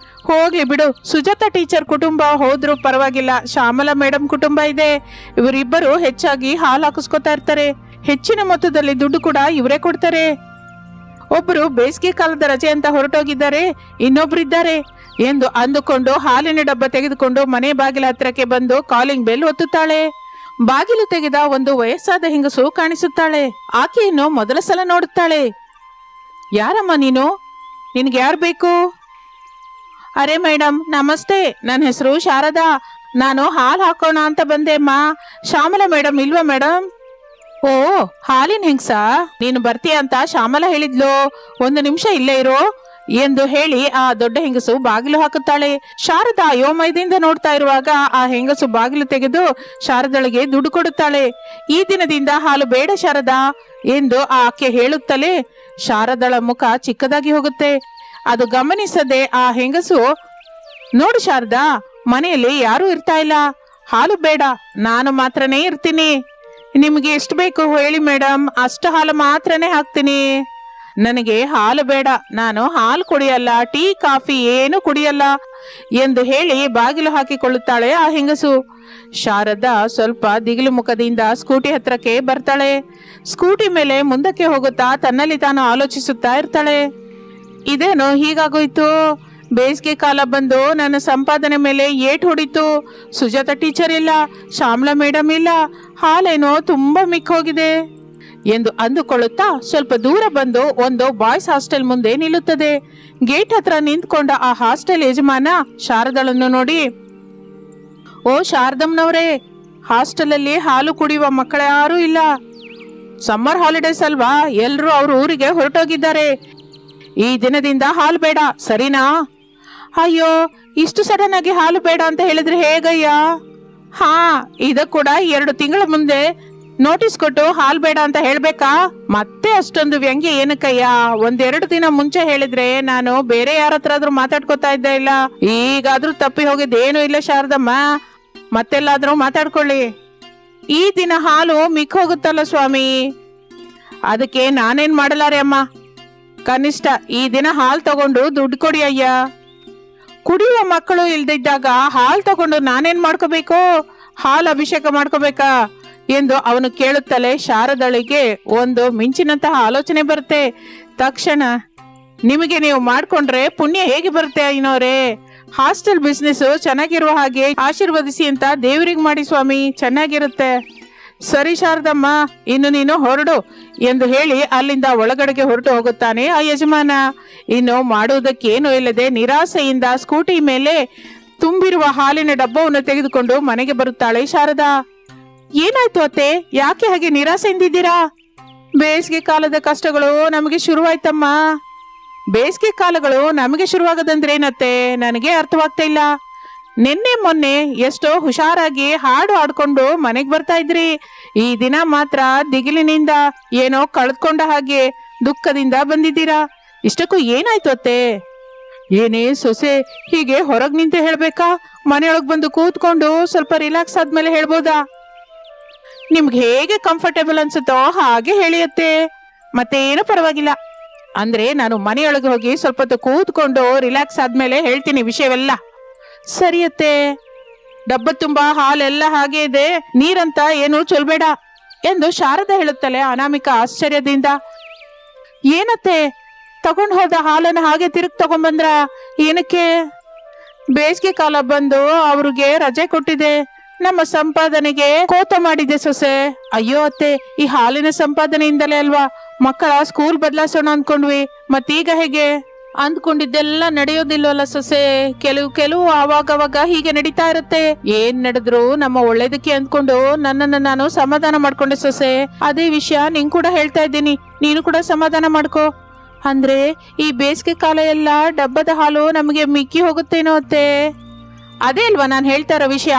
ಹೋಗ್ಲಿ ಬಿಡು, ಸುಜಾತಾ ಟೀಚರ್ ಕುಟುಂಬ ಹೋದ್ರೂ ಪರವಾಗಿಲ್ಲ, ಶ್ಯಾಮಲಾ ಮೇಡಮ್ ಕುಟುಂಬ ಇದೆ. ಇವರಿಬ್ಬರು ಹೆಚ್ಚಾಗಿ ಹಾಲು ಹಾಕಿಸ್ಕೊತಾ ಇರ್ತಾರೆ, ಹೆಚ್ಚಿನ ಮೊತ್ತದಲ್ಲಿ ದುಡ್ಡು ಕೂಡ ಇವರೇ ಕೊಡ್ತಾರೆ. ಒಬ್ರು ಬೇಸಿಗೆ ಕಾಲದ ರಜೆ ಅಂತ ಹೊರಟೋಗಿದ್ದಾರೆ, ಇನ್ನೊಬ್ರಿದ್ದಾರೆ ಎಂದು ಅಂದುಕೊಂಡು ಹಾಲಿನ ಡಬ್ಬ ತೆಗೆದುಕೊಂಡು ಮನೆ ಬಾಗಿಲ ಹತ್ರಕ್ಕೆ ಬಂದು ಕಾಲಿಂಗ್ ಬೆಲ್ ಒತ್ತುತ್ತಾಳೆ. ಬಾಗಿಲು ತೆಗೆದ ಒಂದು ವಯಸ್ಸಾದ ಹೆಂಗಸು ಕಾಣಿಸುತ್ತಾಳೆ. ಆಕೆಯನ್ನು ಮೊದಲ ಸಲ ನೋಡುತ್ತಾಳೆ. ಯಾರಮ್ಮ ನೀನು, ನಿನ್ಗೆ ಯಾರು ಬೇಕು? ಅರೆ ಮೇಡಮ್ ನಮಸ್ತೆ, ನನ್ನ ಹೆಸರು ಶಾರದಾ, ನಾನು ಹಾಲು ಹಾಕೋಣ ಅಂತ ಬಂದೆ ಅಮ್ಮ. ಶ್ಯಾಮಲಾ ಮೇಡಮ್ ಇಲ್ವಾ ಮೇಡಮ್? ಓ, ಹಾಲಿನ ಹೆಂಗ್ಸ, ನೀನು ಬರ್ತೀಯ ಅಂತ ಶ್ಯಾಮಲಾ ಹೇಳಿದ್ಲು, ಒಂದು ನಿಮಿಷ ಇಲ್ಲೇ ಇರೋ ಎಂದು ಹೇಳಿ ಆ ದೊಡ್ಡ ಹೆಂಗಸು ಬಾಗಿಲು ಹಾಕುತ್ತಾಳೆ. ಶಾರದಾ ಅಯೋಮಯದಿಂದ ನೋಡ್ತಾ ಇರುವಾಗ ಆ ಹೆಂಗಸು ಬಾಗಿಲು ತೆಗೆದು ಶಾರದಳಿಗೆ ದುಡ್ಡು ಕೊಡುತ್ತಾಳೆ. ಈ ದಿನದಿಂದ ಹಾಲು ಬೇಡ ಶಾರದಾ ಎಂದು ಆಕೆ ಹೇಳುತ್ತಲೇ ಶಾರದಳ ಮುಖ ಚಿಕ್ಕದಾಗಿ ಹೋಗುತ್ತೆ. ಅದು ಗಮನಿಸದೆ ಆ ಹೆಂಗಸು, ನೋಡು ಶಾರದಾ, ಮನೆಯಲ್ಲಿ ಯಾರು ಇರ್ತಾ ಇಲ್ಲ, ಹಾಲು ಬೇಡ, ನಾನು ಮಾತ್ರನೇ ಇರ್ತೀನಿ. ನಿಮ್ಗೆ ಎಷ್ಟು ಬೇಕು ಹೇಳಿ ಮೇಡಮ್, ಅಷ್ಟು ಹಾಲು ಮಾತ್ರನೇ ಹಾಕ್ತೀನಿ. ನನಗೆ ಹಾಲು ಬೇಡ, ನಾನು ಹಾಲು ಕುಡಿಯಲ್ಲ, ಟೀ ಕಾಫಿ ಏನು ಕುಡಿಯಲ್ಲ ಎಂದು ಹೇಳಿ ಬಾಗಿಲು ಹಾಕಿಕೊಳ್ಳುತ್ತಾಳೆ ಆ ಹೆಂಗಸು. ಶಾರದಾ ಸ್ವಲ್ಪ ದಿಗಿಲು ಮುಖದಿಂದ ಸ್ಕೂಟಿ ಹತ್ರಕ್ಕೆ ಬರ್ತಾಳೆ. ಸ್ಕೂಟಿ ಮೇಲೆ ಮುಂದಕ್ಕೆ ಹೋಗುತ್ತಾ ತನ್ನಲ್ಲಿ ತಾನು ಆಲೋಚಿಸುತ್ತಾ ಇರ್ತಾಳೆ. ಇದೇನು ಹೀಗಾಗೋಯ್ತು, ಬೇಸಿಗೆ ಕಾಲ ಬಂದು ನನ್ನ ಸಂಪಾದನೆ ಮೇಲೆ ಏಟ್ ಹೊಡಿತು. ಸುಜಾತಾ ಟೀಚರ್ ಇಲ್ಲ, ಶ್ಯಾಮಲಾ ಮೇಡಮ್ ಇಲ್ಲ, ಹಾಲೇನೋ ತುಂಬಾ ಮಿಕ್ಕ ಹೋಗಿದೆ ಎಂದು ಅಂದುಕೊಳ್ಳುತ್ತಾ ಸ್ವಲ್ಪ ದೂರ ಬಂದು ಒಂದು ಬಾಯ್ಸ್ ಹಾಸ್ಟೆಲ್ ಮುಂದೆ ನಿಲ್ಲುತ್ತದೆ. ಗೇಟ್ ಹತ್ರ ನಿಂತ್ಕೊಂಡ ಆ ಹಾಸ್ಟೆಲ್ ಯಜಮಾನ ಶಾರದಳನ್ನು ನೋಡಿ, ಓ ಶಾರದಮ್ನವರೇ, ಹಾಸ್ಟೆಲ್ ಅಲ್ಲಿ ಹಾಲು ಕುಡಿಯುವ ಮಕ್ಕಳ ಯಾರೂ ಇಲ್ಲ, ಸಮ್ಮರ್ ಹಾಲಿಡೇಸ್ ಅಲ್ವಾ, ಎಲ್ರೂ ಅವ್ರ ಊರಿಗೆ ಹೊರಟೋಗಿದ್ದಾರೆ. ಈ ದಿನದಿಂದ ಹಾಲು ಬೇಡ, ಸರಿನಾ? ಅಯ್ಯೋ, ಇಷ್ಟು ಸಡನ್ ಆಗಿ ಹಾಲು ಬೇಡ ಅಂತ ಹೇಳಿದ್ರೆ ಹೇಗಯ್ಯ? ಹಾ, ಇದ ಕೂಡ 2 ತಿಂಗಳ ಮುಂದೆ ನೋಟಿಸ್ ಕೊಟ್ಟು ಹಾಲು ಬೇಡ ಅಂತ ಹೇಳ್ಬೇಕಾ? ಮತ್ತೆ ಅಷ್ಟೊಂದು ವ್ಯಂಗ್ಯ ಏನಕ್ಕಯ್ಯ? 1-2 ದಿನ ಮುಂಚೆ ಹೇಳಿದ್ರೆ ನಾನು ಬೇರೆ ಯಾರ ಹತ್ರ ಆದ್ರೂ ಮಾತಾಡ್ಕೋತಾ ಇದ್ದ ಇಲ್ಲ. ಈಗಾದ್ರೂ ತಪ್ಪಿ ಹೋಗಿದ್ದೇನು ಇಲ್ಲ ಶಾರದಮ್ಮ, ಮತ್ತೆಲ್ಲಾದ್ರೂ ಮಾತಾಡ್ಕೊಳ್ಳಿ. ಈ ದಿನ ಹಾಲು ಮಿಕ್ ಹೋಗುತ್ತಲ್ಲ ಸ್ವಾಮಿ, ಅದಕ್ಕೆ ನಾನೇನ್ ಮಾಡಲಾರೆ ಅಮ್ಮ. ಕನಿಷ್ಠ ಈ ದಿನ ಹಾಲು ತಗೊಂಡು ದುಡ್ಡು ಕೊಡಿ ಅಯ್ಯ. ಕುಡಿಯುವ ಮಕ್ಕಳು ಇಲ್ದಿದ್ದಾಗ ಹಾಲು ತಗೊಂಡು ನಾನೇನ್ ಮಾಡ್ಕೋಬೇಕು? ಹಾಲು ಅಭಿಷೇಕ ಮಾಡ್ಕೋಬೇಕಾ ಎಂದು ಅವನು ಕೇಳುತ್ತಲೇ ಶಾರದಳಿಗೆ ಒಂದು ಮಿಂಚಿನಂತಹ ಆಲೋಚನೆ ಬರುತ್ತೆ. ತಕ್ಷಣ, ನಿಮಗೆ ನೀವು ಮಾಡ್ಕೊಂಡ್ರೆ ಪುಣ್ಯ ಹೇಗೆ ಬರುತ್ತೆ ಐನೋರೇ? ಹಾಸ್ಟೆಲ್ ಬಿಸ್ನೆಸ್ ಚೆನ್ನಾಗಿರುವ ಹಾಗೆ ಆಶೀರ್ವದಿಸಿ ಅಂತ ದೇವರಿಗೆ ಮಾಡಿ ಸ್ವಾಮಿ, ಚೆನ್ನಾಗಿರುತ್ತೆ. ಸರಿ ಶಾರದಮ್ಮ, ಇನ್ನು ನೀನು ಹೊರಡು ಎಂದು ಹೇಳಿ ಅಲ್ಲಿಂದ ಒಳಗಡೆಗೆ ಹೊರಟು ಹೋಗುತ್ತಾನೆ ಆ ಯಜಮಾನ. ಇನ್ನು ಮಾಡುವುದಕ್ಕೇನು ಇಲ್ಲದೆ ನಿರಾಸೆಯಿಂದ ಸ್ಕೂಟಿ ಮೇಲೆ ತುಂಬಿರುವ ಹಾಲಿನ ಡಬ್ಬವನ್ನು ತೆಗೆದುಕೊಂಡು ಮನೆಗೆ ಬರುತ್ತಾಳೆ ಶಾರದಾ. ಏನಾಯ್ತು ಅತ್ತೆ, ಯಾಕೆ ಹಾಗೆ ನಿರಾಸೆಯಿಂದಿದ್ದೀರಾ? ಬೇಸಿಗೆ ಕಾಲದ ಕಷ್ಟಗಳು ನಮಗೆ ಶುರುವಾಯ್ತಮ್ಮ. ಬೇಸಿಗೆ ಕಾಲಗಳು ನಮಗೆ ಶುರುವಾಗದಂದ್ರೆ ಏನತ್ತೆ, ನನಗೆ ಅರ್ಥವಾಗ್ತಾ ಇಲ್ಲ. ನಿನ್ನೆ ಮೊನ್ನೆ ಎಷ್ಟೋ ಹುಷಾರಾಗಿ ಹಾಡು ಹಾಡ್ಕೊಂಡು ಮನೆಗ್ ಬರ್ತಾ ಇದ್ರಿ. ಈ ದಿನ ಮಾತ್ರ ದಿಗಿಲಿನಿಂದ ಏನೋ ಕಳೆದ್ಕೊಂಡ ಹಾಗೆ ದುಃಖದಿಂದ ಬಂದಿದ್ದೀರಾ. ಇಷ್ಟಕ್ಕೂ ಏನಾಯ್ತು ಅತ್ತೆ? ಏನೇ ಸೊಸೆ, ಹೀಗೆ ಹೊರಗ್ ನಿಂತೆ ಹೇಳ್ಬೇಕಾ? ಮನೆಯೊಳಗ್ ಬಂದು ಕೂತ್ಕೊಂಡು ಸ್ವಲ್ಪ ರಿಲ್ಯಾಕ್ಸ್ ಆದ್ಮೇಲೆ ಹೇಳ್ಬೋದಾ? ನಿಮ್ಗೆ ಹೇಗೆ ಕಂಫರ್ಟೇಬಲ್ ಅನ್ಸುತ್ತೋ ಹಾಗೆ ಹೇಳಿಯತ್ತೆ, ಮತ್ತೇನು ಪರವಾಗಿಲ್ಲ. ಅಂದ್ರೆ ನಾನು ಮನೆಯೊಳಗೆ ಹೋಗಿ ಸ್ವಲ್ಪ ಹೊತ್ತು ಕೂತ್ಕೊಂಡು ರಿಲ್ಯಾಕ್ಸ್ ಆದ್ಮೇಲೆ ಹೇಳ್ತೀನಿ ವಿಷಯವೆಲ್ಲ. ಸರಿಯತ್ತೆ. ಡಬ್ಬ ತುಂಬಾ ಹಾಲೆಲ್ಲ ಹಾಗೆ ಇದೆ, ನೀರಂತ ಏನು ಚೊಲ್ಬೇಡ ಎಂದು ಶಾರದಾ ಹೇಳುತ್ತಲೇ ಅನಾಮಿಕಾ ಆಶ್ಚರ್ಯದಿಂದ, ಏನತ್ತೆ ತಗೊಂಡ್ ಹೋದ ಹಾಲನ್ನು ಹಾಗೆ ತಿರುಗಿ ತಗೊಂಡ್ಬಂದ್ರ? ಏನಕ್ಕೆ? ಬೇಸಿಗೆ ಕಾಲ ಬಂದು ಅವ್ರಿಗೆ ರಜೆ ಕೊಟ್ಟಿದೆ, ನಮ್ಮ ಸಂಪಾದನೆಗೆ ಕೋತ ಮಾಡಿದೆ ಸೊಸೆ. ಅಯ್ಯೋ ಅತ್ತೆ, ಈ ಹಾಲಿನ ಸಂಪಾದನೆಯಿಂದಲೇ ಅಲ್ವಾ ಮಕ್ಕಳ ಸ್ಕೂಲ್ ಬದಲಾಯಿಸೋಣ ಅಂದ್ಕೊಂಡ್ವಿ, ಮತ್ತೀಗ ಹೇಗೆ? ಅಂದ್ಕೊಂಡಿದ್ದೆಲ್ಲ ನಡೆಯೋದಿಲ್ವಲ್ಲ ಸೊಸೆ, ಕೆಲವು ಆವಾಗವಾಗ ಹೀಗೆ ನಡೀತಾ ಇರುತ್ತೆ. ಏನ್ ನಡೆದ್ರು ನಮ್ಮ ಒಳ್ಳೇದಕ್ಕೆ ಅಂದ್ಕೊಂಡು ನನ್ನನ್ನು ನಾನು ಸಮಾಧಾನ ಮಾಡ್ಕೊಂಡೆ ಸೊಸೆ. ಅದೇ ವಿಷಯ ನಿಂಗ್ ಕೂಡ ಹೇಳ್ತಾ ಇದ್ದೀನಿ, ನೀನು ಕೂಡ ಸಮಾಧಾನ ಮಾಡ್ಕೋ. ಅಂದ್ರೆ ಈ ಬೇಸಿಗೆ ಕಾಲ ಎಲ್ಲ ಡಬ್ಬದ ಹಾಲು ನಮಗೆ ಮಿಕ್ಕಿ ಹೋಗುತ್ತೇನೋ ಅತ್ತೆ? ಅದೇ ಅಲ್ವಾ ನಾನು ಹೇಳ್ತಾ ಇರೋ ವಿಷಯ.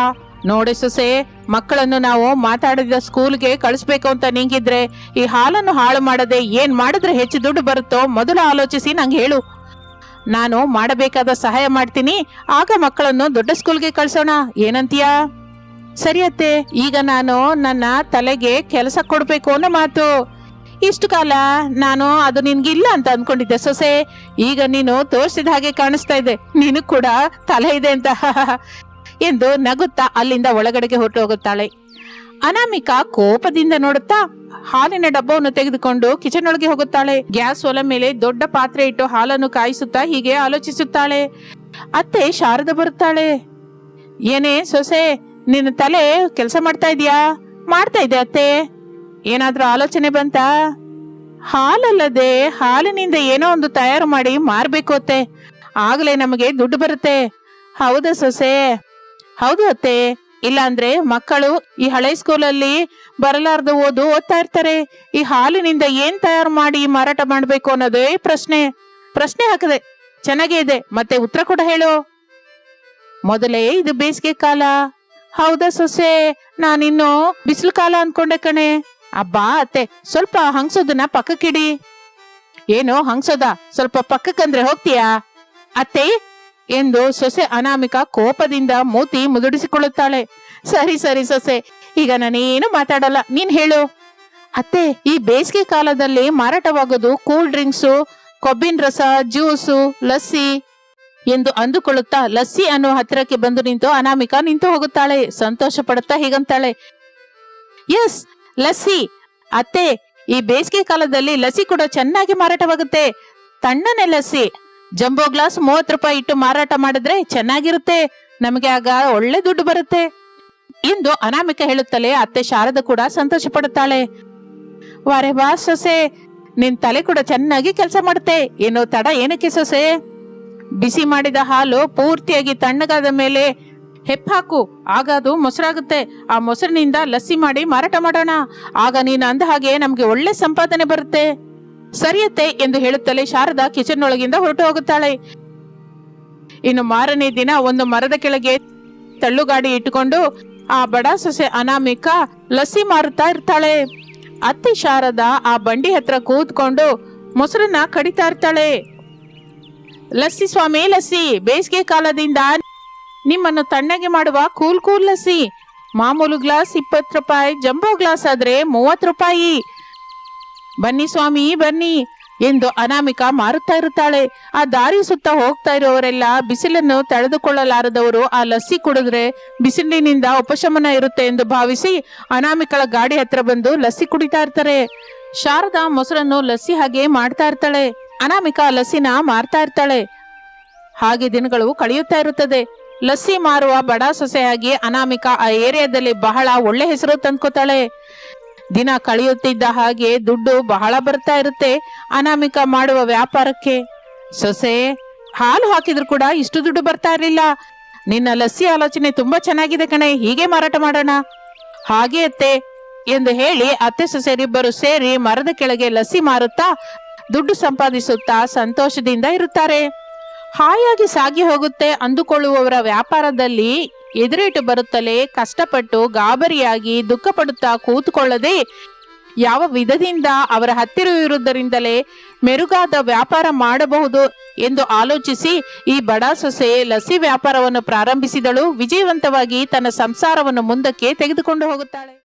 ನೋಡಿ ಸೊಸೆ, ಮಕ್ಕಳನ್ನು ನಾವು ಮಾತಾಡಿದ ಸ್ಕೂಲ್ಗೆ ಕಳಿಸ್ಬೇಕು ಅಂತ ನಿಂಗಿದ್ರೆ ಈ ಹಾಲನ್ನು ಹಾಳು ಮಾಡದೆ ಏನ್ ಮಾಡಿದ್ರೆ ಹೆಚ್ಚು ದುಡ್ಡು ಬರುತ್ತೋ ಮೊದಲು ಆಲೋಚಿಸಿ ನಂಗೆ ಹೇಳು. ನಾನು ಮಾಡಬೇಕಾದ ಸಹಾಯ ಮಾಡ್ತೀನಿ, ಆಗ ಮಕ್ಕಳನ್ನು ದೊಡ್ಡ ಸ್ಕೂಲ್ಗೆ ಕಳ್ಸೋಣ, ಏನಂತೀಯಾ? ಸರಿಯತ್ತೆ, ಈಗ ನಾನು ನನ್ನ ತಲೆಗೆ ಕೆಲಸ ಕೊಡ್ಬೇಕು ಅನ್ನೋ ಮಾತು. ಇಷ್ಟು ಕಾಲ ನಾನು ಅದು ನಿನ್ಗಿಲ್ಲ ಅಂತ ಅನ್ಕೊಂಡಿದ್ದೆ ಸೊಸೆ, ಈಗ ನೀನು ತೋರಿಸಿದ ಹಾಗೆ ಕಾಣಿಸ್ತಾ ಇದೆ, ನೀನು ಕೂಡ ತಲೆ ಇದೆ ಅಂತ ಎಂದು ನಗುತ್ತಾ ಅಲ್ಲಿಂದ ಒಳಗಡೆಗೆ ಹೊರಟು ಹೋಗುತ್ತಾಳೆ. ಅನಾಮಿಕಾ ಕೋಪದಿಂದ ನೋಡುತ್ತಾ ಹಾಲಿನ ಡಬ್ಬವನ್ನು ತೆಗೆದುಕೊಂಡು ಕಿಚನ್ ಒಳಗೆ ಹೋಗುತ್ತಾಳೆ. ಗ್ಯಾಸ್ ಒಲೆ ಮೇಲೆ ದೊಡ್ಡ ಪಾತ್ರೆ ಇಟ್ಟು ಹಾಲನ್ನು ಕಾಯಿಸುತ್ತಾ ಹೀಗೆ ಆಲೋಚಿಸುತ್ತಾಳೆ. ಅತ್ತೆ ಶಾರದಾ ಬರುತ್ತಾಳೆ. ಏನೇ ಸೊಸೆ, ನಿನ್ನ ತಲೆ ಕೆಲಸ ಮಾಡ್ತಾ ಇದೀಯಾ? ಮಾಡ್ತಾ ಇದೆ ಅತ್ತೆ. ಏನಾದ್ರೂ ಆಲೋಚನೆ ಬಂತಾ? ಹಾಲಲ್ಲದೆ ಹಾಲಿನಿಂದ ಏನೋ ಒಂದು ತಯಾರು ಮಾಡಿ ಮಾರ್ಬೇಕು ಅತ್ತೆ, ಆಗ್ಲೇ ನಮಗೆ ದುಡ್ಡು ಬರುತ್ತೆ. ಹೌದಾ ಸೊಸೆ? ಹೌದು ಅತ್ತೆ. ಇಲ್ಲ ಅಂದ್ರೆ ಮಕ್ಕಳು ಈ ಹಳೆ ಸ್ಕೂಲಲ್ಲಿ ಬರಲಾರ್ದು ಓದ್ತಾ ಇರ್ತಾರೆ. ಈ ಹಾಲಿನಿಂದ ಏನ್ ತಯಾರು ಮಾಡಿ ಮಾರಾಟ ಮಾಡ್ಬೇಕು ಅನ್ನೋದೇ ಪ್ರಶ್ನೆ ಹಾಕದೆ. ಚೆನ್ನಾಗೇ ಇದೆ, ಮತ್ತೆ ಉತ್ತರ ಕೂಡ ಹೇಳು. ಮೊದಲೇ ಇದು ಬೇಸಿಗೆ ಕಾಲ. ಹೌದಾ ಸೊಸೆ? ನಾನಿನ್ನು ಬಿಸಿಲು ಕಾಲ ಅನ್ಕೊಂಡೆ ಕಣೆ. ಅಬ್ಬಾ ಅತ್ತೆ, ಸ್ವಲ್ಪ ಹಂಗ್ಸೋದನ್ನ ಪಕ್ಕಕ್ಕಿಡಿ. ಏನು ಹಂಗ್ಸೋದ? ಸ್ವಲ್ಪ ಪಕ್ಕಕ್ಕಂದ್ರೆ ಹೋಗ್ತೀಯಾ ಅತ್ತೆ ಎಂದು ಸೊಸೆ ಅನಾಮಿಕಾ ಕೋಪದಿಂದ ಮೂತಿ ಮುದುಡಿಸಿಕೊಳ್ಳುತ್ತಾಳೆ. ಸರಿ ಸರಿ ಸೊಸೆ, ಈಗ ನಾನೇನು ಮಾತಾಡಲ್ಲ, ನೀನ್ ಹೇಳು. ಅತ್ತೆ, ಈ ಬೇಸಿಗೆ ಕಾಲದಲ್ಲಿ ಮಾರಾಟವಾಗೋದು ಕೂಲ್ ಡ್ರಿಂಕ್ಸು, ಕೊಬ್ಬಿನ ರಸ, ಜ್ಯೂಸು, ಲಸ್ಸಿ ಎಂದು ಅಂದುಕೊಳ್ಳುತ್ತಾ ಲಸ್ಸಿ ಅನ್ನೋ ಹತ್ತಿರಕ್ಕೆ ಬಂದು ನಿಂತು ಅನಾಮಿಕಾ ನಿಂತು ಹೋಗುತ್ತಾಳೆ. ಸಂತೋಷ ಪಡುತ್ತಾ ಹೀಗಂತಾಳೆ, ಎಸ್ ಲಸ್ಸಿ ಅತ್ತೆ, ಈ ಬೇಸಿಗೆ ಕಾಲದಲ್ಲಿ ಲಸ್ಸಿ ಕೂಡ ಚೆನ್ನಾಗಿ ಮಾರಾಟವಾಗುತ್ತೆ. ತಣ್ಣನೆ ಲಸ್ಸಿ, ಜಂಬೋ ಗ್ಲಾಸ್ 30 ರೂಪಾಯಿ ಇಟ್ಟು ಮಾರಾಟ ಮಾಡಿದ್ರೆ ಚೆನ್ನಾಗಿರುತ್ತೆ, ನಮಗೆ ಆಗ ಒಳ್ಳೆ ದುಡ್ಡು ಬರುತ್ತೆ ಎಂದು ಅನಾಮಿಕಾ ಹೇಳುತ್ತಲೇ ಅತ್ತೆ ಶಾರದಾ ಕೂಡ ಸಂತೋಷ ಪಡುತ್ತಾಳೆ. ವಾರೆ ವಾ ಸೊಸೆ, ನಿನ್ ತಲೆ ಕೂಡ ಚೆನ್ನಾಗಿ ಕೆಲಸ ಮಾಡುತ್ತೆ. ಏನೋ ತಡ ಏನಕ್ಕೆ ಸೊಸೆ? ಬಿಸಿ ಮಾಡಿದ ಹಾಲು ಪೂರ್ತಿಯಾಗಿ ತಣ್ಣಗಾದ ಮೇಲೆ ಹೆಪ್ಪಾಕು, ಆಗ ಅದು ಮೊಸರಾಗುತ್ತೆ. ಆ ಮೊಸರಿನಿಂದ ಲಸ್ಸಿ ಮಾಡಿ ಮಾರಾಟ ಮಾಡೋಣ, ಆಗ ನೀನು ಅಂದ ಹಾಗೆ ನಮ್ಗೆ ಒಳ್ಳೆ ಸಂಪಾದನೆ ಬರುತ್ತೆ. ಸರಿಯತ್ತೆ ಎಂದು ಹೇಳುತ್ತಲೇ ಶಾರದಾ ಕಿಚನ್ ಒಳಗಿಂದ ಹೊರಟು ಹೋಗುತ್ತಾಳೆ. ಇನ್ನು ಮಾರನೇ ದಿನ ಒಂದು ಮರದ ಕೆಳಗೆ ತಳ್ಳುಗಾಡಿ ಇಟ್ಟುಕೊಂಡು ಆ ಬಡ ಸೊಸೆ ಅನಾಮಿಕಾ ಲಸ್ಸಿ ಮಾರುತ್ತಾ ಇರ್ತಾಳೆ. ಅತ್ತೆ ಶಾರದಾ ಆ ಬಂಡಿ ಹತ್ರ ಕೂತ್ಕೊಂಡು ಮೊಸರನ್ನ ಕಡಿತಾ ಇರ್ತಾಳೆ. ಲಸ್ಸಿ ಸ್ವಾಮಿ ಲಸ್ಸಿ, ಬೇಸಿಗೆ ಕಾಲದಿಂದ ನಿಮ್ಮನ್ನು ತಣ್ಣಗೆ ಮಾಡುವ ಕೂಲ್ ಲಸ್ಸಿ. ಮಾಮೂಲು ಗ್ಲಾಸ್ 20 ರೂಪಾಯಿ, ಜಂಬೋ ಗ್ಲಾಸ್ ಆದ್ರೆ 30 ರೂಪಾಯಿ. ಬನ್ನಿ ಸ್ವಾಮಿ ಬನ್ನಿ ಎಂದು ಅನಾಮಿಕಾ ಮಾರುತ್ತಾ ಇರುತ್ತಾಳೆ. ಆ ದಾರಿ ಸುತ್ತ ಹೋಗ್ತಾ ಇರೋವರೆಲ್ಲ ಬಿಸಿಲನ್ನು ತಡೆದುಕೊಳ್ಳಲಾರದವರು ಆ ಲಸ್ಸಿ ಕುಡಿದ್ರೆ ಬಿಸಿಲಿನಿಂದ ಉಪಶಮನ ಇರುತ್ತೆ ಎಂದು ಭಾವಿಸಿ ಅನಾಮಿಕಳ ಗಾಡಿ ಹತ್ರ ಬಂದು ಲಸ್ಸಿ ಕುಡಿತಾ ಇರ್ತಾರೆ. ಶಾರದಾ ಮೊಸರನ್ನು ಲಸ್ಸಿ ಹಾಗೆ ಮಾಡ್ತಾ ಇರ್ತಾಳೆ. ಅನಾಮಿಕಾ ಲಸ್ಸಿನ ಮಾರ್ತಾ ಇರ್ತಾಳೆ. ಹಾಗೆ ದಿನಗಳು ಕಳೆಯುತ್ತಾ ಇರುತ್ತದೆ. ಲಸ್ಸಿ ಮಾರುವ ಬಡ ಸೊಸೆಯಾಗಿ ಅನಾಮಿಕಾ ಆ ಏರಿಯಾದಲ್ಲಿ ಬಹಳ ಒಳ್ಳೆ ಹೆಸರು ತಂದ್ಕೋತಾಳೆ. ದಿನ ಕಳೆಯುತ್ತಿದ್ದ ಹಾಗೆ ದುಡ್ಡು ಬಹಳ ಬರ್ತಾ ಇರುತ್ತೆ ಅನಾಮಿಕಾ ಮಾಡುವ ವ್ಯಾಪಾರಕ್ಕೆ. ಸೊಸೆ, ಹಾಲು ಹಾಕಿದ್ರು ಕೂಡ ಇಷ್ಟು ದುಡ್ಡು ಬರ್ತಾ ಇರಲಿಲ್ಲ. ನಿನ್ನ ಲಸ್ಸಿ ಆಲೋಚನೆ ತುಂಬಾ ಚೆನ್ನಾಗಿದೆ ಕಣೆ, ಹೀಗೆ ಮಾರಾಟ ಮಾಡೋಣ. ಹಾಗೆ ಅತ್ತೆ ಎಂದು ಹೇಳಿ ಅತ್ತೆ ಸೊಸೆಯರಿಬ್ಬರು ಸೇರಿ ಮರದ ಕೆಳಗೆ ಲಸ್ಸಿ ಮಾರುತ್ತಾ ದುಡ್ಡು ಸಂಪಾದಿಸುತ್ತಾ ಸಂತೋಷದಿಂದ ಇರುತ್ತಾರೆ. ಹಾಯಾಗಿ ಸಾಗಿ ಹೋಗುತ್ತೆ ಅಂದುಕೊಳ್ಳುವವರ ವ್ಯಾಪಾರದಲ್ಲಿ ಎದುರೇಟು ಬರುತ್ತಲೇ ಕಷ್ಟಪಟ್ಟು ಗಾಬರಿಯಾಗಿ ದುಃಖ ಪಡುತ್ತಾ ಕೂತುಕೊಳ್ಳದೆ ಯಾವ ವಿಧದಿಂದ ಅವರ ಹತ್ತಿರವಿರುವುದರಿಂದಲೇ ಮೆರುಗಾದ ವ್ಯಾಪಾರ ಮಾಡಬಹುದು ಎಂದು ಆಲೋಚಿಸಿ ಈ ಬಡ ಸೊಸೆ ಲಸ್ಸಿ ವ್ಯಾಪಾರವನ್ನು ಪ್ರಾರಂಭಿಸಿದಳು. ವಿಜಯವಂತವಾಗಿ ತನ್ನ ಸಂಸಾರವನ್ನು ಮುಂದಕ್ಕೆ ತೆಗೆದುಕೊಂಡು ಹೋಗುತ್ತಾಳೆ.